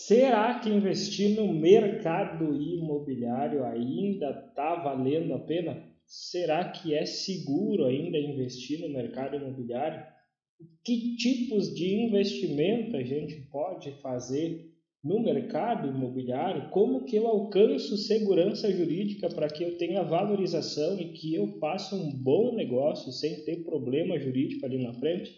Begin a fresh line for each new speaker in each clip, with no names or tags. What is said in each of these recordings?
Será que investir no mercado imobiliário ainda está valendo a pena? Será que é seguro ainda investir no mercado imobiliário? Que tipos de investimento a gente pode fazer no mercado imobiliário? Como que eu alcanço segurança jurídica para que eu tenha valorização e que eu faça um bom negócio sem ter problema jurídico ali na frente?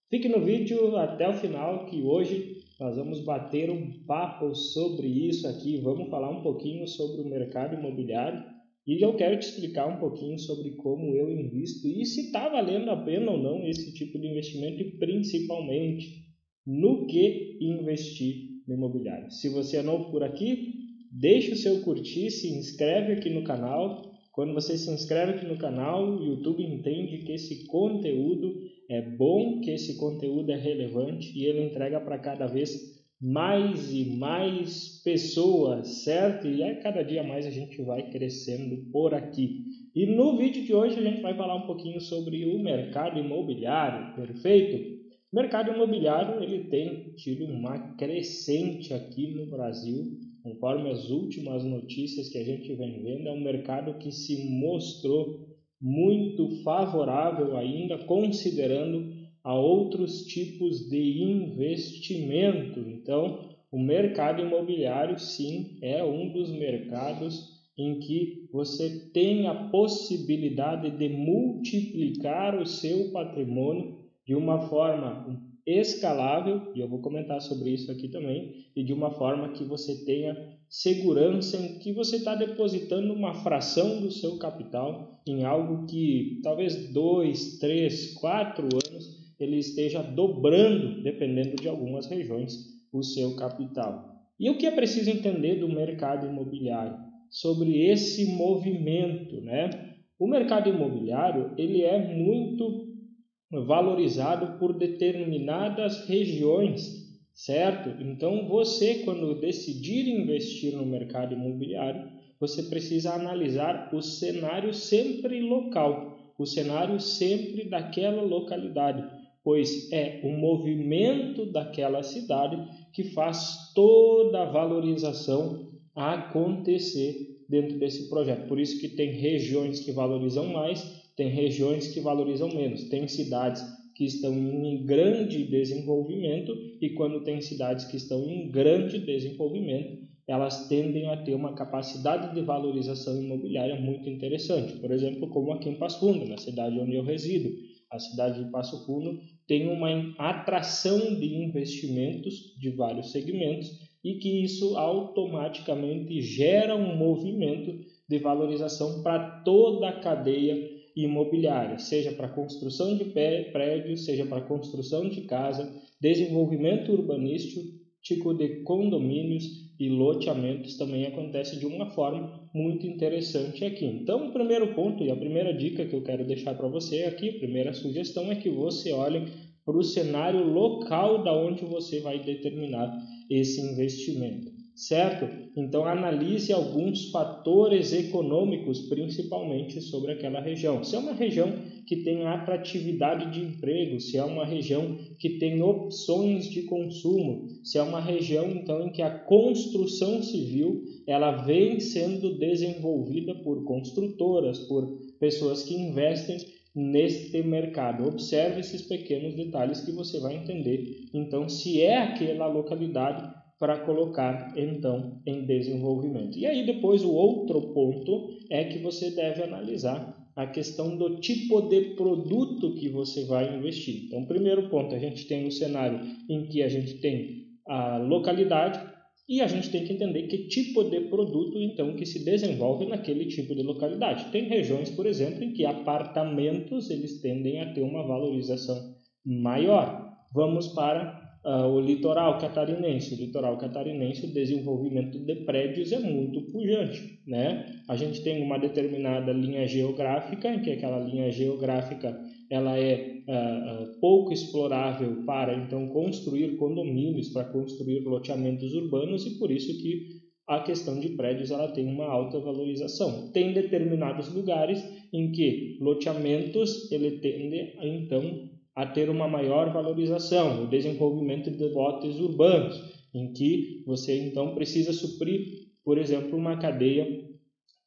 Fique no vídeo até o final, que hoje nós vamos bater um papo sobre isso aqui. Vamos falar um pouquinho sobre o mercado imobiliário e eu quero te explicar um pouquinho sobre como eu invisto e se está valendo a pena ou não esse tipo de investimento e principalmente no que investir no imobiliário. Se você é novo por aqui, deixa o seu curtir, se inscreve aqui no canal. Quando você se inscreve aqui no canal, o YouTube entende que esse conteúdo é bom, que esse conteúdo é relevante e ele entrega para cada vez mais e mais pessoas, certo? E cada dia mais a gente vai crescendo por aqui. E no vídeo de hoje a gente vai falar um pouquinho sobre o mercado imobiliário, perfeito? O mercado imobiliário ele tem tido uma crescente aqui no Brasil, conforme as últimas notícias que a gente vem vendo, é um mercado que se mostrou muito favorável ainda, considerando a outros tipos de investimento. Então, o mercado imobiliário, sim, é um dos mercados em que você tem a possibilidade de multiplicar o seu patrimônio de uma forma escalável, e eu vou comentar sobre isso aqui também, e de uma forma que você tenha segurança em que você está depositando uma fração do seu capital em algo que talvez 2, 3, 4 anos ele esteja dobrando, dependendo de algumas regiões, o seu capital. E o que é preciso entender do mercado imobiliário? Sobre esse movimento, né? O mercado imobiliário ele é muito valorizado por determinadas regiões, certo? Então você, quando decidir investir no mercado imobiliário, você precisa analisar o cenário sempre local, o cenário sempre daquela localidade, pois é o movimento daquela cidade que faz toda a valorização acontecer dentro desse projeto. Por isso que tem regiões que valorizam mais, tem regiões que valorizam menos, tem cidades que estão em grande desenvolvimento e quando tem cidades que estão em grande desenvolvimento, elas tendem a ter uma capacidade de valorização imobiliária muito interessante. Por exemplo, como aqui em Passo Fundo, na cidade onde eu resido. A cidade de Passo Fundo tem uma atração de investimentos de vários segmentos e que isso automaticamente gera um movimento de valorização para toda a cadeia imobiliária, seja para construção de prédios, seja para construção de casa, desenvolvimento urbanístico, de condomínios e loteamentos também acontece de uma forma muito interessante aqui. Então, o primeiro ponto e a primeira dica que eu quero deixar para você aqui, a primeira sugestão é que você olhe para o cenário local da onde você vai determinar esse investimento, certo? Então analise alguns fatores econômicos, principalmente sobre aquela região. Se é uma região que tem atratividade de emprego, se é uma região que tem opções de consumo, se é uma região então em que a construção civil ela vem sendo desenvolvida por construtoras, por pessoas que investem neste mercado. Observe esses pequenos detalhes que você vai entender então se é aquela localidade para colocar então em desenvolvimento. E aí depois o outro ponto é que você deve analisar a questão do tipo de produto que você vai investir. Então, primeiro ponto, a gente tem um cenário em que a gente tem a localidade e a gente tem que entender que tipo de produto então que se desenvolve naquele tipo de localidade. Tem regiões, por exemplo, em que apartamentos eles tendem a ter uma valorização maior. Vamos para o litoral catarinense. O litoral catarinense, o desenvolvimento de prédios é muito pujante, né? A gente tem uma determinada linha geográfica, em que aquela linha geográfica ela é pouco explorável para então construir condomínios, para construir loteamentos urbanos e por isso que a questão de prédios ela tem uma alta valorização. Tem determinados lugares em que loteamentos ele tende então a ter uma maior valorização, o desenvolvimento de lotes urbanos. em que você então precisa suprir, por exemplo, uma cadeia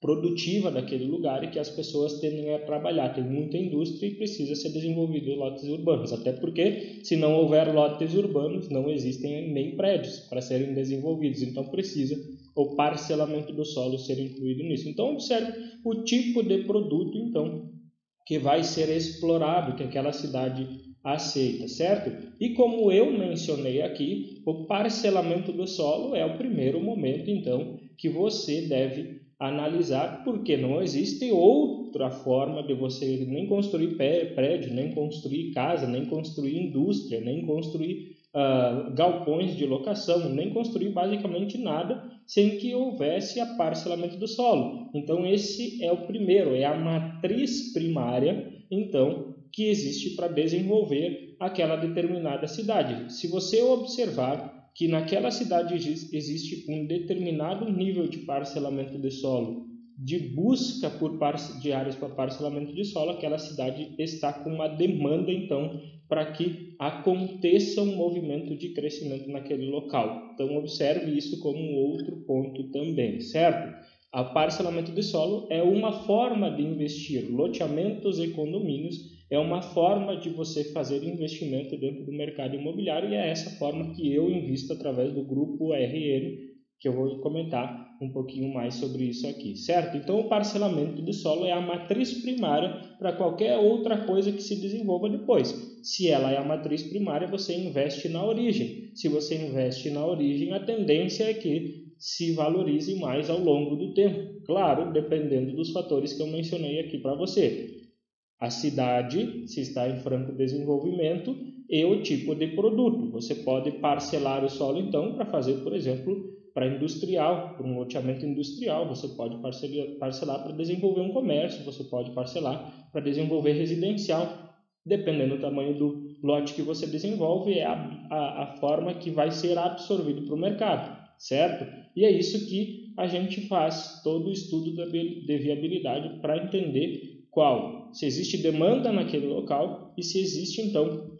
produtiva daquele lugar e que as pessoas tendem a trabalhar. Tem muita indústria e precisa ser desenvolvido lotes urbanos, até porque se não houver lotes urbanos, não existem nem prédios para serem desenvolvidos, então precisa o parcelamento do solo ser incluído nisso. Então observe o tipo de produto então que vai ser explorado, que aquela cidade aceita, certo? E como eu mencionei aqui, o parcelamento do solo é o primeiro momento então que você deve analisar, porque não existe outra forma de você nem construir prédio, nem construir casa, nem construir indústria, nem construir galpões de locação, nem construir basicamente nada sem que houvesse a parcelamento do solo. Então esse é o primeiro, é a matriz primária, então, que existe para desenvolver aquela determinada cidade. Se você observar que naquela cidade existe um determinado nível de parcelamento de solo, de busca de áreas para parcelamento de solo, aquela cidade está com uma demanda, então, para que aconteça um movimento de crescimento naquele local. Então, observe isso como um outro ponto também, certo? O parcelamento de solo é uma forma de investir. Loteamentos e condomínios é uma forma de você fazer investimento dentro do mercado imobiliário e é essa forma que eu invisto através do grupo RN, que eu vou comentar um pouquinho mais sobre isso aqui, certo? Então, o parcelamento de solo é a matriz primária para qualquer outra coisa que se desenvolva depois. Se ela é a matriz primária, você investe na origem. Se você investe na origem, a tendência é que se valorize mais ao longo do tempo. Claro, dependendo dos fatores que eu mencionei aqui para você. A cidade, se está em franco desenvolvimento, e o tipo de produto. Você pode parcelar o solo, então, para fazer, por exemplo, para industrial, para um loteamento industrial. Você pode parcelar para desenvolver um comércio, você pode parcelar para desenvolver residencial. Dependendo do tamanho do lote que você desenvolve, é a forma que vai ser absorvido para o mercado, certo? E é isso que a gente faz, todo o estudo de viabilidade para entender se existe demanda naquele local e se existe então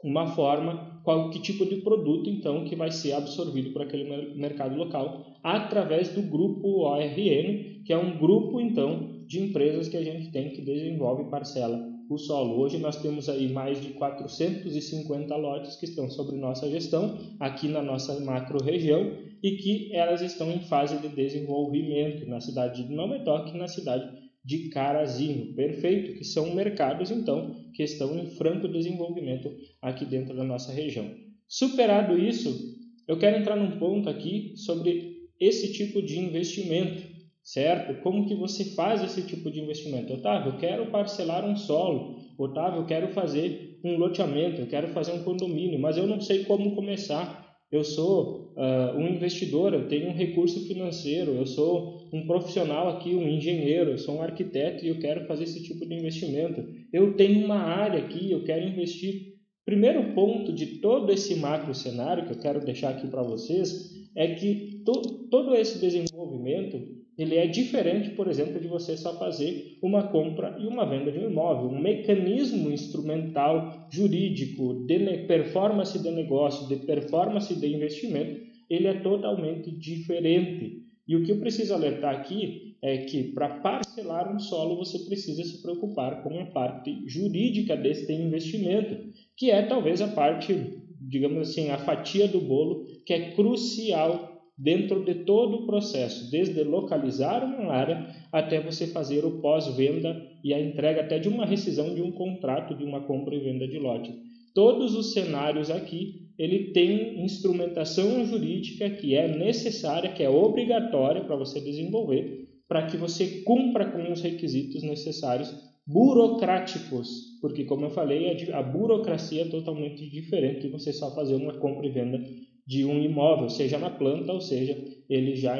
uma forma, que tipo de produto então que vai ser absorvido por aquele mercado local através do grupo ORN, que é um grupo então de empresas que a gente tem que desenvolve e parcela o solo. Hoje nós temos aí mais de 450 lotes que estão sob nossa gestão aqui na nossa macro região e que elas estão em fase de desenvolvimento na cidade de Nova Itoque e na cidade de Carazinho, perfeito, que são mercados, então, que estão em franco desenvolvimento aqui dentro da nossa região. Superado isso, eu quero entrar num ponto aqui sobre esse tipo de investimento, certo? Como que você faz esse tipo de investimento? Otávio, eu quero parcelar um solo. Otávio, eu quero fazer um loteamento, eu quero fazer um condomínio, mas eu não sei como começar. Eu sou um investidor, eu tenho um recurso financeiro, eu sou um profissional aqui, um engenheiro, eu sou um arquiteto e eu quero fazer esse tipo de investimento. Eu tenho uma área aqui, eu quero investir. Primeiro ponto de todo esse macro cenário que eu quero deixar aqui para vocês é que todo esse desenvolvimento ele é diferente, por exemplo, de você só fazer uma compra e uma venda de um imóvel. Um mecanismo instrumental jurídico de performance de negócio, de performance de investimento, ele é totalmente diferente. E o que eu preciso alertar aqui é que para parcelar um solo você precisa se preocupar com a parte jurídica deste investimento, que é talvez a parte, digamos assim, a fatia do bolo que é crucial dentro de todo o processo, desde localizar uma área até você fazer o pós-venda e a entrega até de uma rescisão de um contrato de uma compra e venda de lote. Todos os cenários aqui, ele tem instrumentação jurídica que é necessária, que é obrigatória para você desenvolver, para que você cumpra com os requisitos necessários burocráticos, porque como eu falei, a burocracia é totalmente diferente de você só fazer uma compra e venda de um imóvel, seja na planta ou seja ele já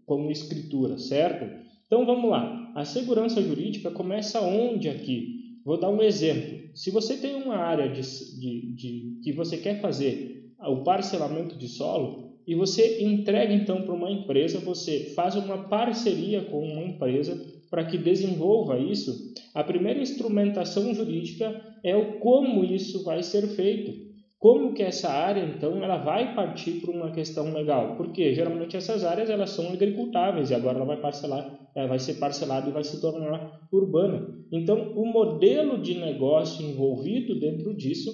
como escritura, certo? Então vamos lá, a segurança jurídica começa onde aqui? Vou dar um exemplo. Se você tem uma área que você quer fazer o parcelamento de solo e você entrega então para uma empresa, você faz uma parceria com uma empresa para que desenvolva isso, a primeira instrumentação jurídica é o como isso vai ser feito. Como que essa área, então, ela vai partir para uma questão legal? Porque geralmente essas áreas elas são agricultáveis e agora ela vai ser parcelada e vai se tornar urbana. Então, o modelo de negócio envolvido dentro disso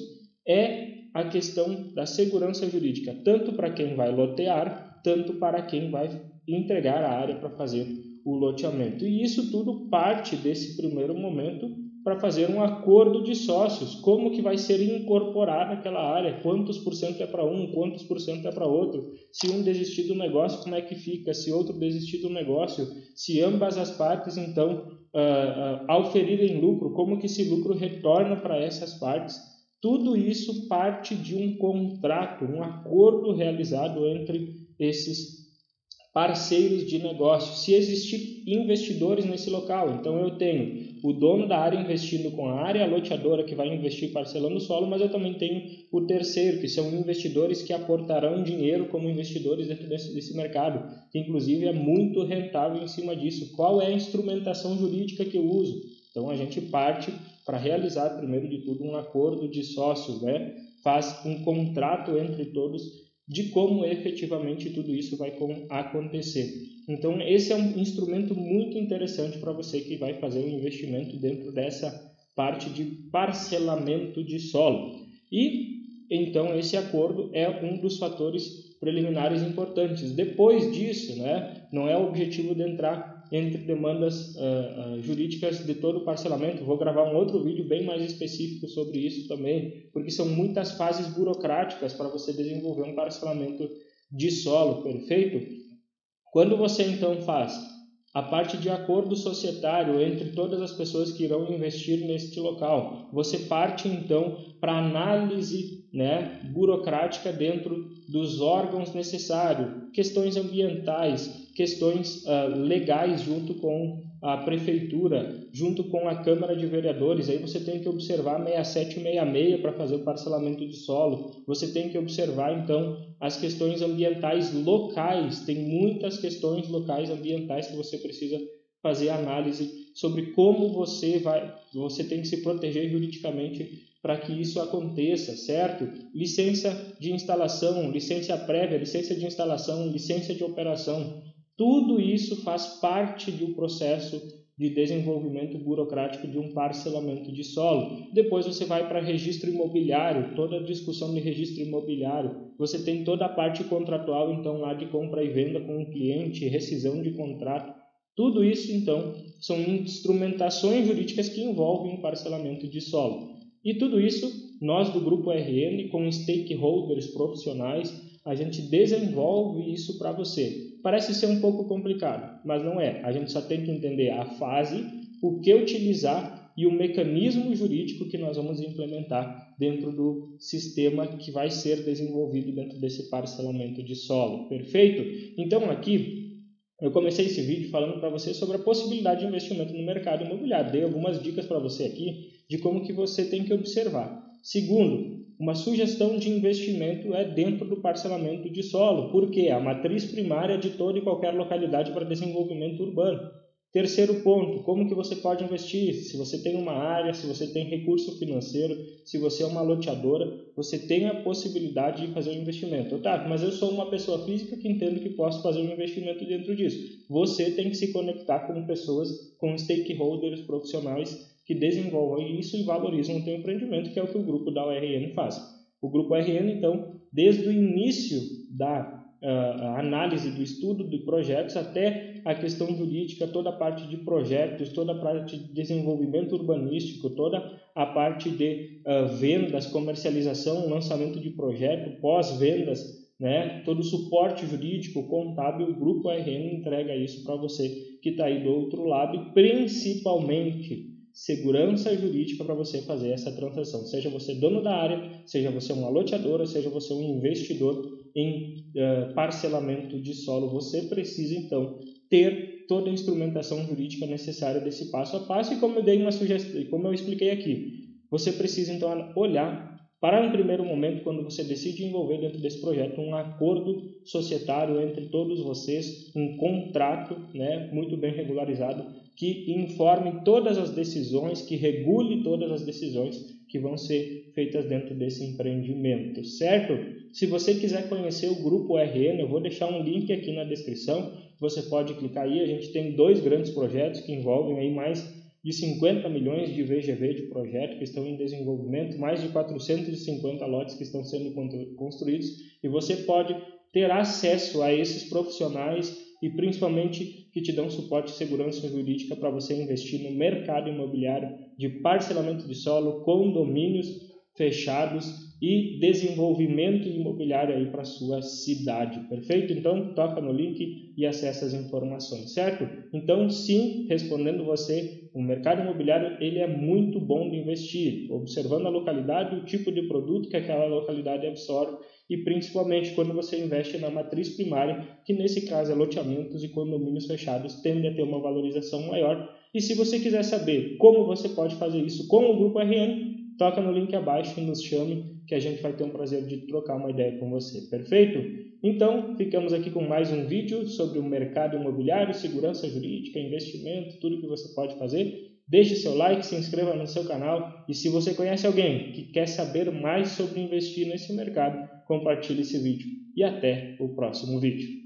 é a questão da segurança jurídica, tanto para quem vai lotear, tanto para quem vai entregar a área para fazer o loteamento. E isso tudo parte desse primeiro momento para fazer um acordo de sócios, como que vai ser incorporada aquela área, quantos por cento é para um, quantos por cento é para outro, se um desistir do negócio, como é que fica, se outro desistir do negócio, se ambas as partes, então, auferirem lucro, como que esse lucro retorna para essas partes. Tudo isso parte de um contrato, um acordo realizado entre esses parceiros de negócio, se existir investidores nesse local. Então eu tenho o dono da área investindo com a área, a loteadora que vai investir parcelando o solo, mas eu também tenho o terceiro, que são investidores que aportarão dinheiro como investidores dentro desse mercado, que inclusive é muito rentável em cima disso. Qual é a instrumentação jurídica que eu uso? Então a gente parte para realizar, primeiro de tudo, um acordo de sócios, né? Faz um contrato entre todos de como efetivamente tudo isso vai acontecer. Então, esse é um instrumento muito interessante para você que vai fazer um investimento dentro dessa parte de parcelamento de solo. E, então, esse acordo é um dos fatores preliminares importantes. Depois disso, né, não é o objetivo de entrar entre demandas jurídicas de todo o parcelamento. Vou gravar um outro vídeo bem mais específico sobre isso também, porque são muitas fases burocráticas para você desenvolver um parcelamento de solo, perfeito? Quando você então faz a parte de acordo societário entre todas as pessoas que irão investir neste local, você parte então para análise, né, burocrática dentro dos órgãos necessários, questões ambientais, questões legais junto com a prefeitura, junto com a Câmara de Vereadores. Aí você tem que observar 67 e 66 para fazer o parcelamento de solo. Você tem que observar então as questões ambientais locais. Tem muitas questões locais ambientais que você precisa fazer análise sobre como você tem que se proteger juridicamente para que isso aconteça, certo? Licença de instalação, licença prévia, licença de instalação, licença de operação. Tudo isso faz parte de um processo de desenvolvimento burocrático de um parcelamento de solo. Depois você vai para registro imobiliário, toda a discussão de registro imobiliário. Você tem toda a parte contratual, então, lá de compra e venda com o cliente, rescisão de contrato. Tudo isso, então, são instrumentações jurídicas que envolvem o parcelamento de solo. E tudo isso, nós do Grupo RN, com stakeholders profissionais, a gente desenvolve isso para você. Parece ser um pouco complicado, mas não é. A gente só tem que entender a fase, o que utilizar e o mecanismo jurídico que nós vamos implementar dentro do sistema que vai ser desenvolvido dentro desse parcelamento de solo. Perfeito? Então aqui eu comecei esse vídeo falando para você sobre a possibilidade de investimento no mercado imobiliário. Dei algumas dicas para você aqui de como que você tem que observar. Segundo, uma sugestão de investimento é dentro do parcelamento de solo, porque é a matriz primária de toda e qualquer localidade para desenvolvimento urbano. Terceiro ponto, como que você pode investir? Se você tem uma área, se você tem recurso financeiro, se você é uma loteadora, você tem a possibilidade de fazer um investimento. Otávio, mas eu sou uma pessoa física que entendo que posso fazer um investimento dentro disso. Você tem que se conectar com pessoas, com stakeholders profissionais que desenvolvam isso e valorizam o teu empreendimento, que é o que o grupo da URN faz. O grupo RN, então, desde o início da a análise do estudo de projetos até a questão jurídica, toda a parte de projetos, toda a parte de desenvolvimento urbanístico, toda a parte de vendas, comercialização, lançamento de projeto, pós-vendas, né? Todo o suporte jurídico, contábil, o Grupo RN entrega isso para você que está aí do outro lado e principalmente segurança jurídica para você fazer essa transação, seja você dono da área, seja você uma loteadora, seja você um investidor em parcelamento de solo, você precisa então ter toda a instrumentação jurídica necessária desse passo a passo e como eu dei uma sugestão, como eu expliquei aqui, você precisa então olhar para um primeiro momento, quando você decide envolver dentro desse projeto um acordo societário entre todos vocês, um contrato, né, muito bem regularizado, que informe todas as decisões, que regule todas as decisões que vão ser feitas dentro desse empreendimento, certo? Se você quiser conhecer o Grupo RN, eu vou deixar um link aqui na descrição, você pode clicar aí. A gente tem 2 grandes projetos que envolvem aí mais de 50 milhões de VGV de projeto que estão em desenvolvimento, mais de 450 lotes que estão sendo construídos, e você pode ter acesso a esses profissionais e principalmente que te dão suporte e segurança jurídica para você investir no mercado imobiliário de parcelamento de solo, condomínios fechados e desenvolvimento imobiliário aí para sua cidade, perfeito? Então toca no link e acessa as informações, certo? Então sim, respondendo você, o mercado imobiliário ele é muito bom de investir, observando a localidade, o tipo de produto que aquela localidade absorve e principalmente quando você investe na matriz primária, que nesse caso é loteamentos e condomínios fechados, tende a ter uma valorização maior. E se você quiser saber como você pode fazer isso com o Grupo RN, toca no link abaixo e nos chame, que a gente vai ter um prazer de trocar uma ideia com você, perfeito? Então, ficamos aqui com mais um vídeo sobre o mercado imobiliário, segurança jurídica, investimento, tudo que você pode fazer. Deixe seu like, se inscreva no seu canal e se você conhece alguém que quer saber mais sobre investir nesse mercado, compartilhe esse vídeo. E até o próximo vídeo.